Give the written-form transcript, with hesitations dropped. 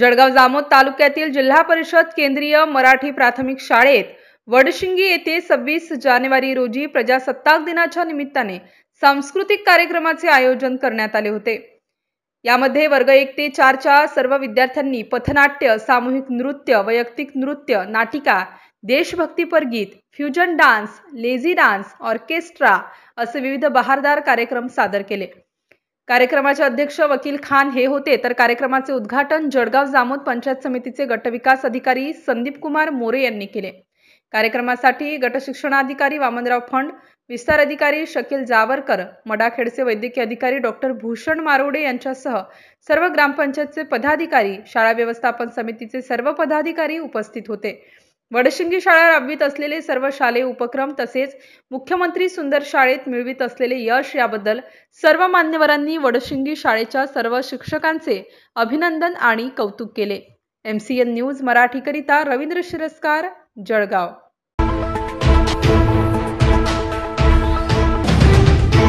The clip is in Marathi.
जळगाव जामोद तालुक्यातील जिल्हा परिषद केंद्रीय मराठी प्राथमिक शाळेत वडशिंगी येथे 26 जानेवारी रोजी प्रजासत्ताक दिनाच्या निमित्ताने सांस्कृतिक कार्यक्रमाचे आयोजन करण्यात आले होते। यामध्ये वर्ग 1 ते 4 च्या सर्व विद्यार्थ्यांनी पथनाट्य, सामूहिक नृत्य, वैयक्तिक नृत्य, नाटिका, देशभक्तीपर गीत, fusion dance, lazy dance, orchestra असे विविध बहारदार कार्यक्रम सादर केले। कार्यक्रमाचे अध्यक्ष वकील खान हे होते, तर कार्यक्रमाचे उद्घाटन जळगाव जामोद पंचायत समितीचे गटविकास अधिकारी संदीप कुमार मोरे यांनी केले। कार्यक्रमासाठी गट शिक्षणाधिकारी वामनराव फंड, विस्तार अधिकारी शकील जावरकर, मडाखेडचे वैद्यकीय अधिकारी डॉक्टर भूषण मारोडे यांच्यासह सर्व ग्रामपंचायतचे पदाधिकारी, शाळा व्यवस्थापन समितीचे सर्व पदाधिकारी उपस्थित होते। वडशिंगी शाळा राबवित असलेले सर्व शालेय उपक्रम तसेच मुख्यमंत्री सुंदर शाळेत मिळवित असलेले यश याबद्दल सर्व मान्यवरांनी वडशिंगी शाळेच्या सर्व शिक्षकांचे अभिनंदन आणि कौतुक केले। MCN न्यूज मराठीकरिता रवींद्र शिरस्कार, जळगाव।